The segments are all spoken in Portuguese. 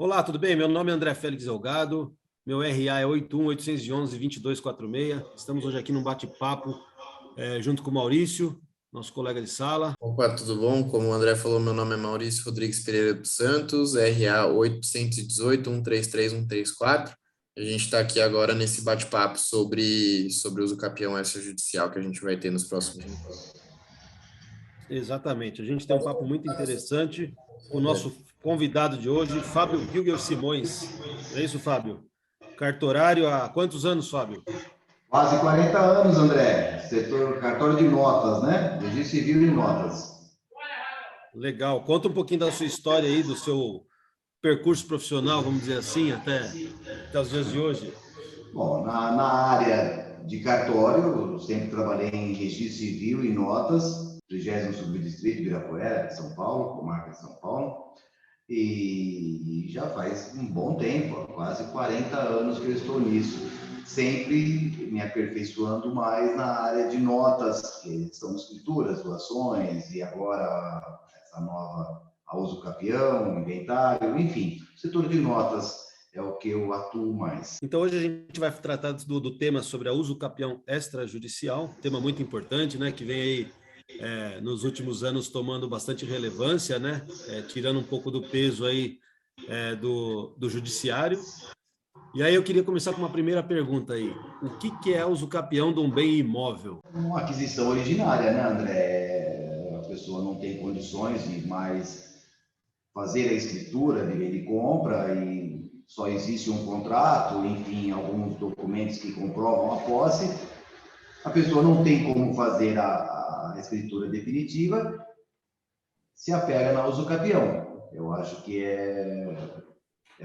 Olá, tudo bem? Meu nome é André Félix Delgado, meu RA é 81-811-2246. Estamos hoje aqui num bate-papo junto com o Maurício, nosso colega de sala. Opa, tudo bom? Como o André falou, meu nome é Maurício Rodrigues Pereira dos Santos, RA 818-133-134. A gente está aqui agora nesse bate-papo sobre o uso capião extrajudicial que a gente vai ter nos próximos minutos. Exatamente, a gente tem um papo muito interessante com o nosso convidado de hoje, Fábio Gilger Simões. É isso, Fábio? Cartorário há quantos anos, Fábio? Quase 40 anos, André. Setor cartório de notas, né? Registro civil e notas. Legal. Conta um pouquinho da sua história aí, do seu percurso profissional, vamos dizer assim, até os dias de hoje. Bom, na área de cartório, eu sempre trabalhei em registro civil e notas, 30º Subdistrito, Ibirapuera, São Paulo, comarca de São Paulo. E já faz um bom tempo, quase 40 anos que eu estou nisso. Sempre me aperfeiçoando mais na área de notas, que são escrituras, doações, e agora essa nova a uso capião, inventário, enfim, o setor de notas é o que eu atuo mais. Então, hoje a gente vai tratar do tema sobre a uso capião extrajudicial, tema muito importante, né, que vem aí nos últimos anos tomando bastante relevância, né, tirando um pouco do peso aí do judiciário. E aí eu queria começar com uma primeira pergunta aí. O que é uso capião de um bem imóvel? Uma aquisição originária, né, André? A pessoa não tem condições de mais fazer a escritura de venda e compra e só existe um contrato, enfim, alguns documentos que comprovam a posse. A pessoa não tem como fazer a escritura definitiva, se apega na usucapião. Eu acho que é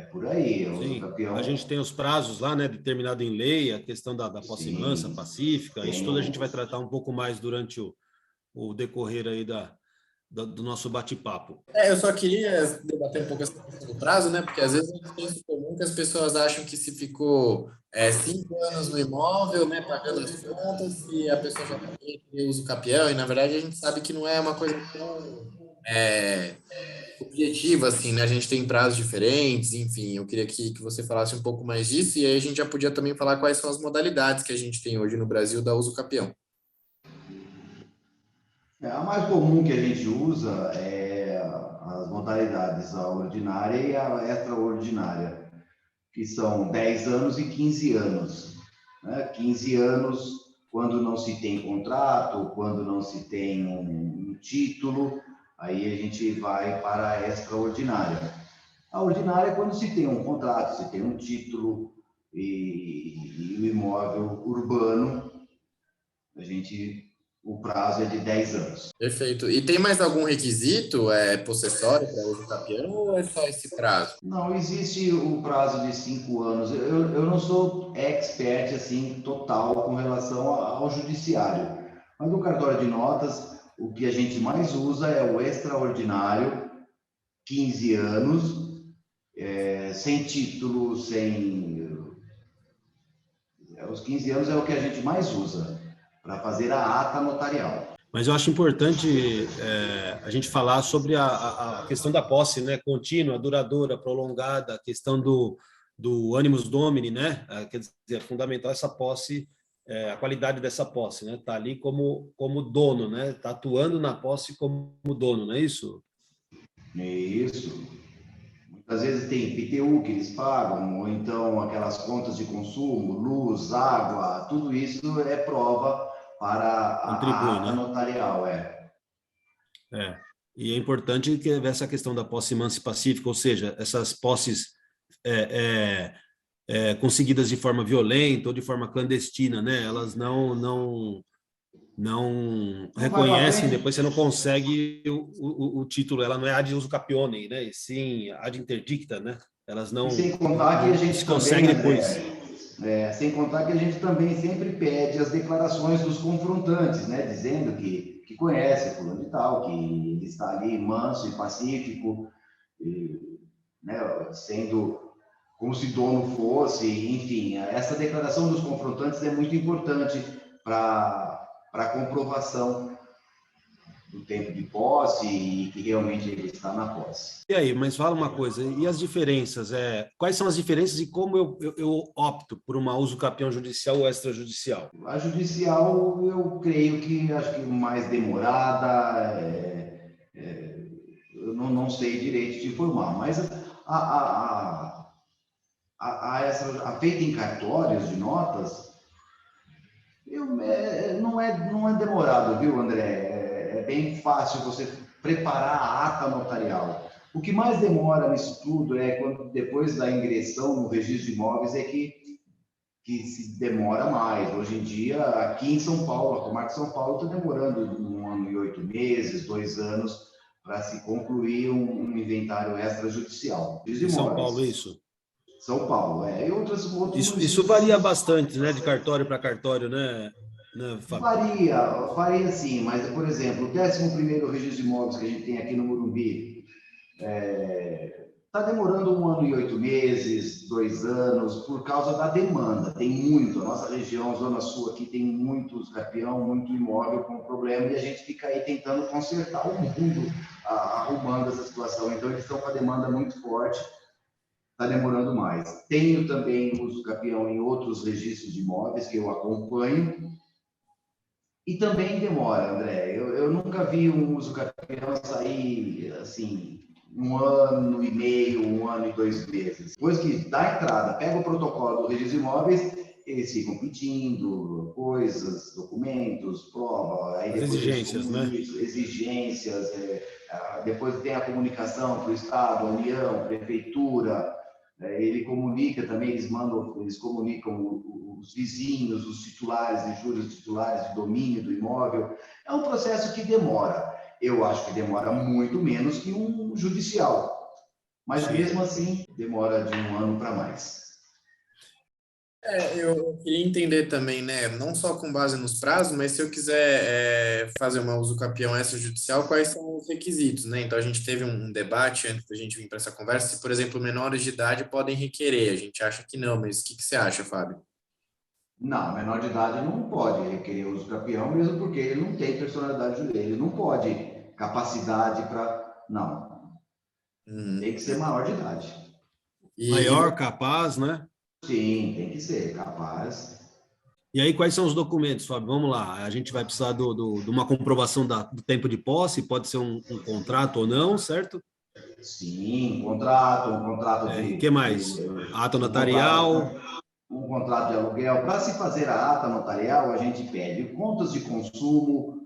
por aí, a Sim, usucapião. a gente tem os prazos lá, né, determinado em lei, a questão da posse mansa, pacífica, isso tudo a gente vai tratar um pouco mais durante o decorrer aí do nosso bate-papo. Eu só queria debater um pouco essa questão do prazo, né? Porque às vezes a gente tem isso comum que as pessoas acham que se ficou 5 anos no imóvel, né, pagando as contas, e a pessoa já tem uso capião, e na verdade a gente sabe que não é uma coisa tão é, objetiva, assim, né? A gente tem prazos diferentes, enfim, eu queria que você falasse um pouco mais disso, e aí a gente já podia também falar quais são as modalidades que a gente tem hoje no Brasil da uso capião. A mais comum que a gente usa é as modalidades, a ordinária e a extraordinária, que são 10 anos e 15 anos. Né? 15 anos quando não se tem contrato, quando não se tem um título, aí a gente vai para a extraordinária. A ordinária é quando se tem um contrato, se tem um título e o imóvel urbano, o prazo é de 10 anos. Perfeito. E tem mais algum requisito possessório para uso capião ou é só esse prazo? Não, existe o prazo de 5 anos. Eu não sou expert assim total com relação ao judiciário, mas no cartório de notas, o que a gente mais usa é o extraordinário, 15 anos, sem título, os 15 anos é o que a gente mais usa para fazer a ata notarial. Mas eu acho importante a gente falar sobre a questão da posse, né, contínua, duradoura, prolongada, a questão do animus domini, né? Quer dizer, é fundamental essa posse, a qualidade dessa posse, né? Tá ali como dono, né? Tá atuando na posse como dono, não é isso? É isso. Muitas vezes tem IPTU que eles pagam, ou então aquelas contas de consumo, luz, água, tudo isso é prova para a Contribui, ata né? notarial. É. E é importante que essa questão da posse mansa e pacífica, ou seja, essas posses conseguidas de forma violenta ou de forma clandestina, né? Elas não Não vai para reconhecem, frente. depois você não consegue o título, ela não é ad uso capione, né? E sim ad interdicta, né? Elas E sem não, contar que a não se gente também, consegue depois. André, sem contar que a gente também sempre pede as declarações dos confrontantes, né? Dizendo que conhece fulano de tal, que ele está ali manso e pacífico, e, né, sendo como se dono fosse, enfim, essa declaração dos confrontantes é muito importante para a comprovação do tempo de posse e que realmente ele está na posse. E aí, mas fala uma coisa, e as diferenças? Quais são as diferenças e como eu opto por uma uso capião judicial ou extrajudicial? A judicial, eu creio que acho que mais demorada, eu não sei direito te informar, mas a feita em cartórios de notas, não é demorado, viu, André? É bem fácil você preparar a ata notarial. O que mais demora nisso tudo é quando, depois da ingressão no registro de imóveis, que se demora mais. Hoje em dia, aqui em São Paulo, a comarca de São Paulo está demorando 1 ano e 8 meses, 2 anos, para se concluir um inventário extrajudicial. Em São Paulo, isso? São Paulo, E outros Isso varia bastante, né, de cartório para cartório, né, Fábio? Varia sim, mas, por exemplo, o 11º registro de imóveis que a gente tem aqui no Morumbi está demorando 1 ano e 8 meses, 2 anos, por causa da demanda. Tem muito, a nossa região, Zona Sul aqui, tem muitos capião, muito imóvel com problema, e a gente fica aí tentando consertar o mundo, arrumando essa situação. Então, eles estão com a demanda muito forte, está demorando mais. Tenho também uso capião em outros registros de imóveis que eu acompanho, e também demora, André. Eu nunca vi um uso capião sair, assim, 1 ano e meio, 1 ano e 2 meses. Depois que dá a entrada, pega o protocolo do registro de imóveis, eles ficam pedindo coisas, documentos, prova, aí As depois exigências, né? exigências, depois tem a comunicação para o Estado, a União, Prefeitura, ele comunica também, eles comunicam os vizinhos, os titulares de juros, os titulares de domínio do imóvel. É um processo que demora. Eu acho que demora muito menos que um judicial, mas mesmo assim demora de 1 ano para mais. Eu queria entender também, né, não só com base nos prazos, mas se eu quiser fazer uma usucapião extrajudicial, quais são os requisitos, né? Então, a gente teve um debate antes da gente vir para essa conversa, se, por exemplo, menores de idade podem requerer. A gente acha que não, mas o que você acha, Fábio? Não, menor de idade não pode requerer uso capião, mesmo porque ele não tem personalidade jurídica, ele não pode capacidade para... Não, tem que ser maior de idade. Maior, capaz, né? Sim, tem que ser capaz. E aí, quais são os documentos, Fábio? Vamos lá. A gente vai precisar de uma comprovação do tempo de posse, pode ser um contrato ou não, certo? Sim, um contrato O que mais? Ato um notarial. um contrato de aluguel. Para se fazer a ata notarial, a gente pede contas de consumo,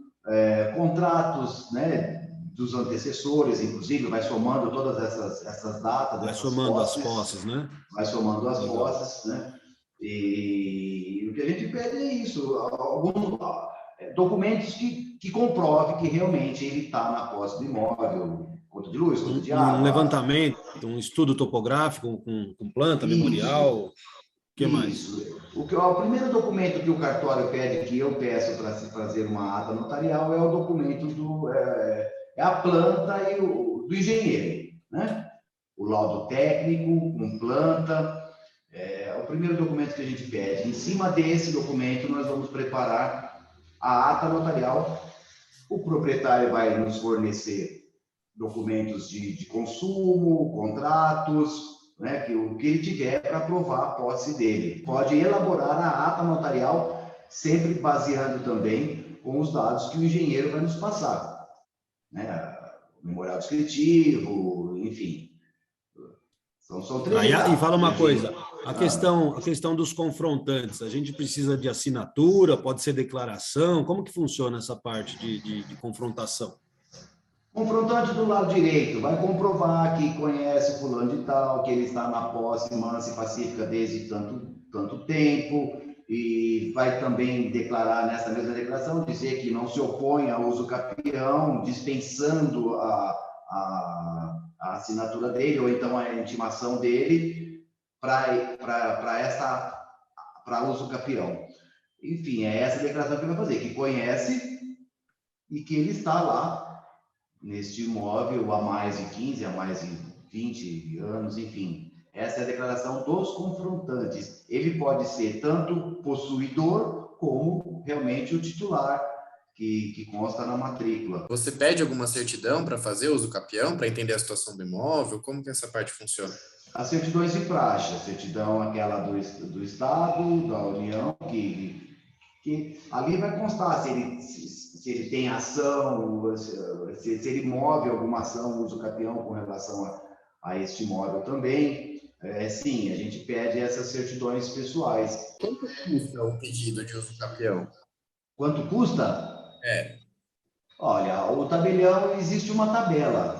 contratos, né, dos antecessores, inclusive, vai somando todas essas datas. Vai somando as posses, né? Vai somando as posses, né? E o que a gente pede é isso, alguns documentos que comprovem que realmente ele está na posse do imóvel, conta de luz, conta de água. Um levantamento, um estudo topográfico com planta, memorial. O que mais? Isso. O primeiro documento que o cartório pede, que eu peço para se fazer uma ata notarial, é o documento a planta do engenheiro, né? O laudo técnico, com planta, é o primeiro documento que a gente pede. Em cima desse documento, nós vamos preparar a ata notarial. O proprietário vai nos fornecer documentos de consumo, contratos, né, o que ele tiver para provar a posse dele. Pode elaborar a ata notarial, sempre baseando também com os dados que o engenheiro vai nos passar, né? O memorial descritivo, enfim. São 3 E fala uma coisa, a questão dos confrontantes, a gente precisa de assinatura, pode ser declaração, como que funciona essa parte de confrontação? Confrontante do lado direito vai comprovar que conhece fulano de tal, que ele está na posse mansa e pacífica desde tanto tempo, e vai também declarar nessa mesma declaração, dizer que não se opõe ao uso capião, dispensando a assinatura dele, ou então a intimação dele para uso capião. Enfim, é essa declaração que ele vai fazer, que conhece e que ele está lá neste imóvel há mais de 15, há mais de 20 anos, enfim. Essa é a declaração dos confrontantes. Ele pode ser tanto possuidor como realmente o titular que consta na matrícula. Você pede alguma certidão para fazer uso capião, para entender a situação do imóvel? Como que essa parte funciona? As certidões de praxe, a certidão aquela do Estado, da União, que ali vai constar se ele tem ação, se ele move alguma ação, uso capião com relação a este imóvel também. Sim, a gente pede essas certidões pessoais. Quanto custa o pedido de uso capião? Quanto custa? É. Olha, o tabelião, existe uma tabela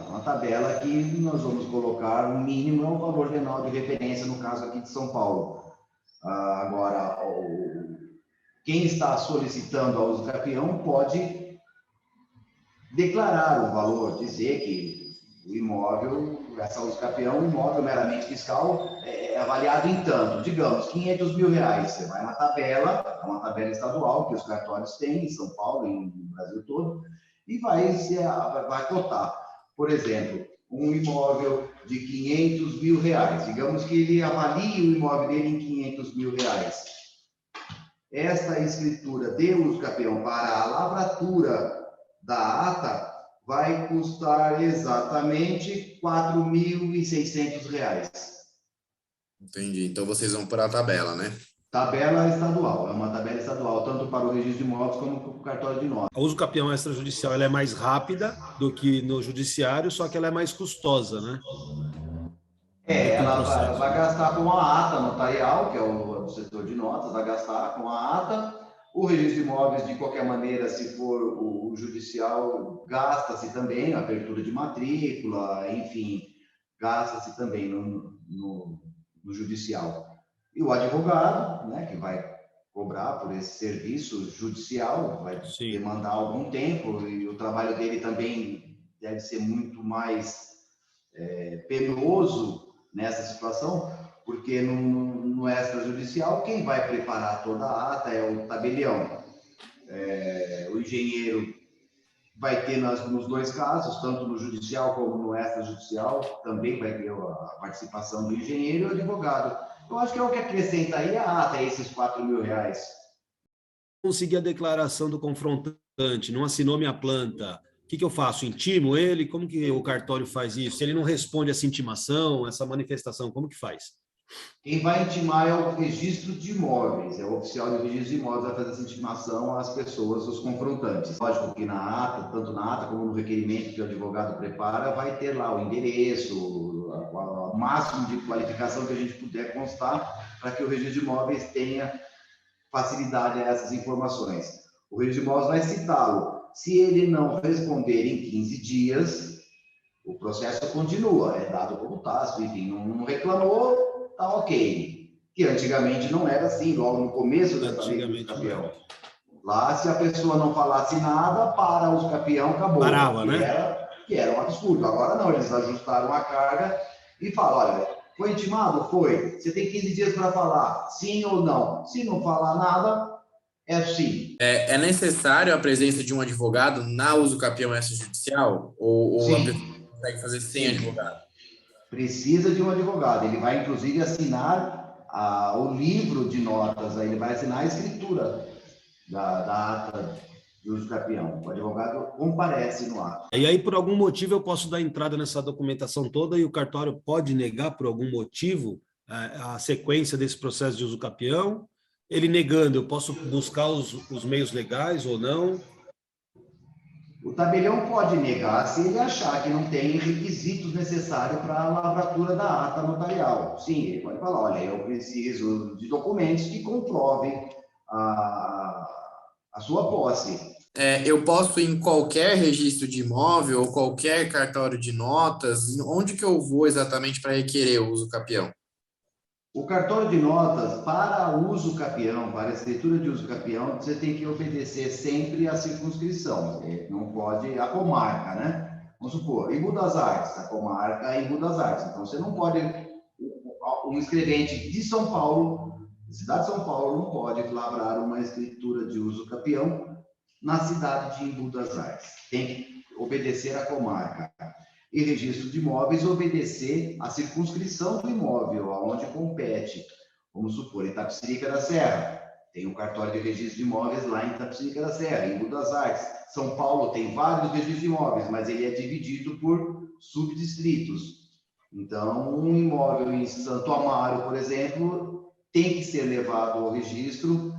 que nós vamos colocar, o mínimo é o valor venal de referência, no caso aqui de São Paulo. Agora, quem está solicitando a uso capião pode declarar o valor, dizer que o imóvel, essa uso capião, o imóvel meramente fiscal é avaliado em tanto, digamos, R$500 mil. Você vai na tabela, é uma tabela estadual que os cartórios têm em São Paulo e no Brasil todo, e vai cotar. Por exemplo, um imóvel de R$500 mil, digamos que ele avalie o imóvel dele em R$500 mil. Esta escritura de uso capião para a lavratura da ata vai custar exatamente R$4.600. Entendi. Então vocês vão por a tabela, né? Tabela estadual, é uma tabela estadual, tanto para o registro de imóveis como para o cartório de notas. A uso capião extrajudicial ela é mais rápida do que no judiciário, só que ela é mais custosa, né? Ela vai gastar com a ata notarial, que é o setor de notas, vai gastar com a ata. O registro de imóveis, de qualquer maneira, se for o judicial, gasta-se também a abertura de matrícula, enfim, gasta-se também no judicial. E o advogado, né, que vai cobrar por esse serviço judicial, vai demandar algum tempo, e o trabalho dele também deve ser muito mais penoso nessa situação, porque no extrajudicial, quem vai preparar toda a ata é o tabelião. O engenheiro vai ter nos dois casos, tanto no judicial como no extrajudicial, também vai ter a participação do engenheiro e do advogado. Eu acho que é o que acrescenta aí a ata, esses R$4.000. Consegui a declaração do confrontante, não assinou minha planta. O que eu faço? Intimo ele? Como que o cartório faz isso? Se ele não responde essa intimação, essa manifestação, como que faz? Quem vai intimar é o registro de imóveis, é o oficial do registro de imóveis vai fazer essa intimação às pessoas, os confrontantes. Lógico que na ata, tanto na ata como no requerimento que o advogado prepara, vai ter lá o endereço, o máximo de qualificação que a gente puder constar para que o registro de imóveis tenha facilidade a essas informações. O registro de imóveis vai citá-lo. Se ele não responder em 15 dias, o processo continua, é dado como tácito, enfim, não reclamou, tá ok. Que antigamente não era assim, logo no começo dessa lei do capião. Lá, se a pessoa não falasse nada, para os capião, acabou. Parava, né? Que era um absurdo. Agora não, eles ajustaram a carga e falam, olha, foi intimado? Foi. Você tem 15 dias para falar, sim ou não. Se não falar nada, é sim. É necessário a presença de um advogado na uso capião extrajudicial? Ou a pessoa consegue fazer sem advogado? Precisa de um advogado. Ele vai, inclusive, assinar o livro de notas, ele vai assinar a escritura da ata de uso capião. O advogado comparece no ato. E aí, por algum motivo, eu posso dar entrada nessa documentação toda e o cartório pode negar, por algum motivo, a sequência desse processo de uso capião? Ele negando, eu posso buscar os meios legais ou não? O tabelião pode negar se ele achar que não tem requisitos necessários para a lavratura da ata notarial. Sim, ele pode falar, olha, eu preciso de documentos que comprovem a sua posse. Eu posso ir em qualquer registro de imóvel ou qualquer cartório de notas? Onde que eu vou exatamente para requerer o uso capião? O cartório de notas, para uso capião, para a escritura de uso capião, você tem que obedecer sempre à circunscrição. Não pode a comarca, né? Vamos supor, Embu das Artes, a comarca é Embu das Artes. Então, você não pode, um escrevente de São Paulo, cidade de São Paulo, não pode lavrar uma escritura de uso capião na cidade de Embu das Artes. Tem que obedecer à comarca. E registro de imóveis, obedecer à circunscrição do imóvel, aonde compete. Vamos supor, Itapecerica da Serra. Tem o cartório de registro de imóveis lá em Itapecerica da Serra, em Rio das Artes. São Paulo tem vários registros de imóveis, mas ele é dividido por subdistritos. Então, um imóvel em Santo Amaro, por exemplo, tem que ser levado ao registro,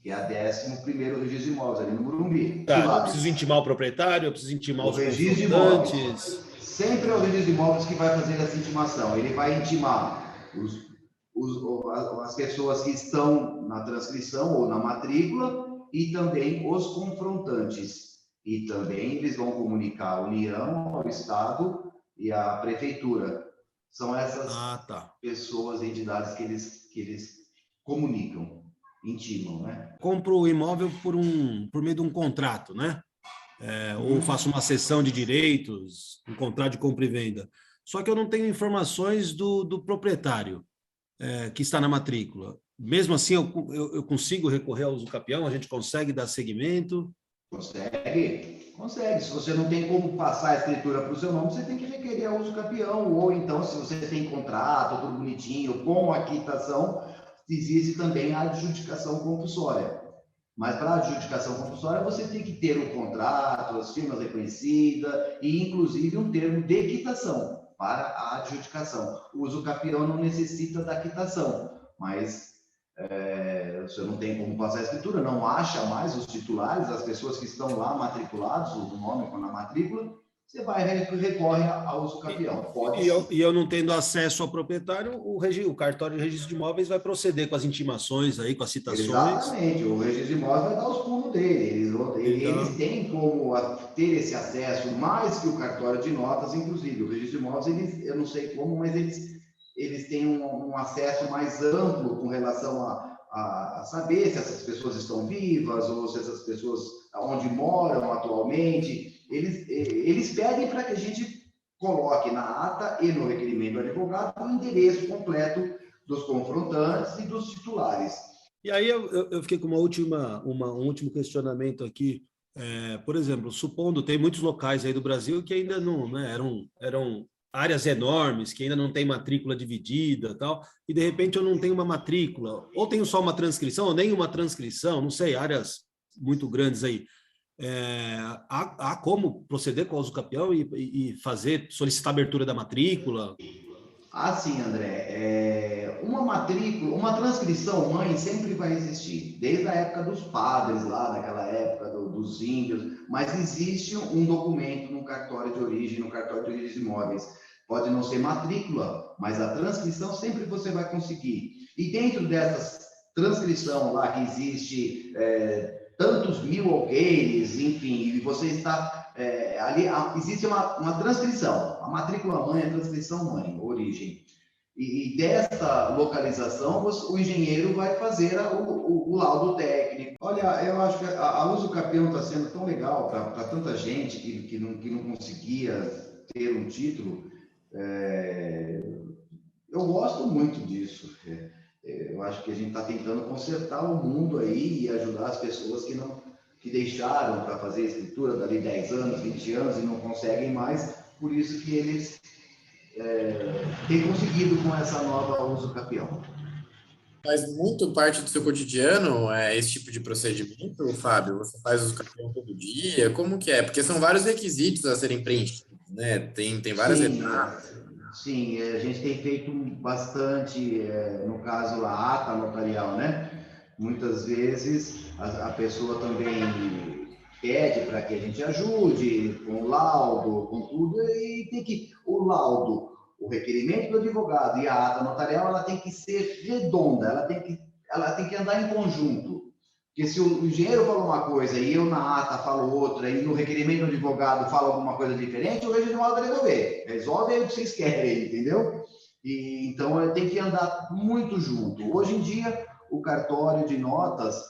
que é a 11º registro de imóveis, ali no Morumbi. Tá, eu preciso intimar o proprietário, eu preciso intimar os registro de imóveis. confrontantes. Sempre é o registro de imóveis que vai fazer essa intimação. Ele vai intimar as pessoas que estão na transcrição ou na matrícula e também os confrontantes. E também eles vão comunicar a União, ao Estado e à Prefeitura. São essas pessoas, entidades que eles comunicam, intimam, né? Compro o imóvel por meio de um contrato, né? Ou faço uma cessão de direitos, um contrato de compra e venda. Só que eu não tenho informações do proprietário que está na matrícula. Mesmo assim, eu consigo recorrer ao usucapião? A gente consegue dar seguimento? Consegue. Se você não tem como passar a escritura para o seu nome, você tem que requerer ao usucapião. Ou então, se você tem contrato, tudo bonitinho, com a quitação, existe também a adjudicação compulsória. Mas para a adjudicação compulsória, você tem que ter o contrato, as firmas reconhecidas e, inclusive, um termo de quitação para a adjudicação. O usucapião não necessita da quitação, mas você não tem como passar a escritura, não acha mais os titulares, as pessoas que estão lá matriculados, o nome na matrícula, você recorre ao usucapião. E eu não tendo acesso ao proprietário, o cartório de registro de imóveis vai proceder com as intimações aí, com as citações. Exatamente, o registro de imóveis vai dar os pulos dele. Eles têm como ter esse acesso mais que o cartório de notas, inclusive. O registro de imóveis, eu não sei como, mas eles têm um acesso mais amplo com relação a saber se essas pessoas estão vivas ou se essas pessoas onde moram atualmente. Eles pedem para que a gente coloque na ata e no requerimento do advogado o endereço completo dos confrontantes e dos titulares. E aí eu fiquei com um último questionamento aqui. Por exemplo, supondo, tem muitos locais aí do Brasil que ainda não, né, eram áreas enormes, que ainda não tem matrícula dividida, tal, e de repente eu não tenho uma matrícula, ou tenho só uma transcrição, ou nem uma transcrição, não sei, áreas muito grandes aí. Há como proceder com o usucapião e solicitar a abertura da matrícula? Sim, André. Uma matrícula, uma transcrição mãe sempre vai existir, desde a época dos padres lá, daquela época dos índios, mas existe um documento no cartório de origem, no cartório de origem de imóveis. Pode não ser matrícula, mas a transcrição sempre você vai conseguir. E dentro dessa transcrição lá que existe tantos mil alqueires, enfim, e você está ali, existe uma transcrição, a matrícula mãe, a transcrição mãe, origem. E dessa localização, o engenheiro vai fazer o laudo técnico. Olha, eu acho que a usucapião está sendo tão legal para tanta gente que não conseguia ter um título. Eu gosto muito disso. Eu acho que a gente está tentando consertar o mundo aí e ajudar as pessoas que deixaram para fazer a escritura dali 10 anos, 20 anos e não conseguem mais. Por isso que eles têm conseguido com essa nova usucapião. Faz muito parte do seu cotidiano esse tipo de procedimento, Fábio? Você faz usucapião todo dia? Como que é? Porque são vários requisitos a serem preenchidos, né? Tem várias etapas. Sim, a gente tem feito bastante, no caso, a ata notarial, né? Muitas vezes a pessoa também pede para que a gente ajude com o laudo, com tudo, e tem que, o laudo, o requerimento do advogado e a ata notarial, ela tem que ser redonda, ela tem que andar em conjunto. Porque se o engenheiro fala uma coisa e eu na ata falo outra, e no requerimento do advogado fala alguma coisa diferente, o registro vai resolver. Resolve aí o que vocês querem, entendeu? Então, tem que andar muito junto. Hoje em dia, o cartório de notas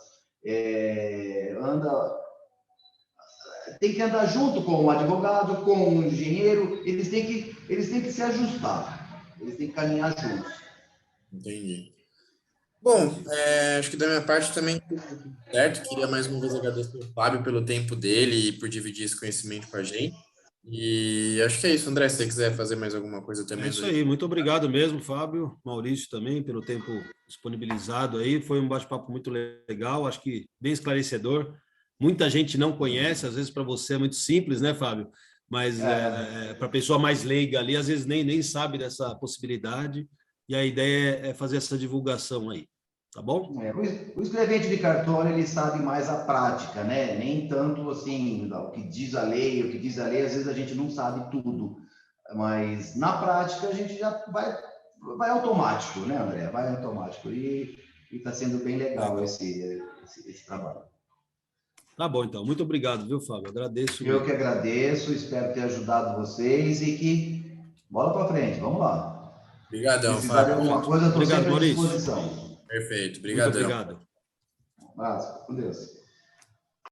tem que andar junto com o advogado, com o engenheiro, eles têm que se ajustar, eles têm que caminhar juntos. Entendi. Bom, acho que da minha parte também certo. Queria mais uma vez agradecer ao Fábio pelo tempo dele e por dividir esse conhecimento com a gente. E acho que é isso, André. Se você quiser fazer mais alguma coisa também. É isso aí, muito obrigado mesmo, Fábio, Maurício também, pelo tempo disponibilizado aí. Foi um bate-papo muito legal, acho que bem esclarecedor. Muita gente não conhece, às vezes para você é muito simples, né, Fábio? Mas para a pessoa mais leiga ali, às vezes nem sabe dessa possibilidade. E a ideia é fazer essa divulgação aí, tá bom? O escrevente de cartório, ele sabe mais a prática, né? Nem tanto assim, o que diz a lei, às vezes a gente não sabe tudo. Mas na prática a gente já vai automático, né, André? Vai automático. E está sendo bem legal esse trabalho. Tá bom, então. Muito obrigado, viu, Fábio? Agradeço. Eu que agradeço, espero ter ajudado vocês e que bola para frente, vamos lá. Obrigadão, Precisar de Fábio. alguma coisa, eu estou sempre à Maurício. disposição. Perfeito, Muito obrigadão. obrigado. Um abraço, com Deus.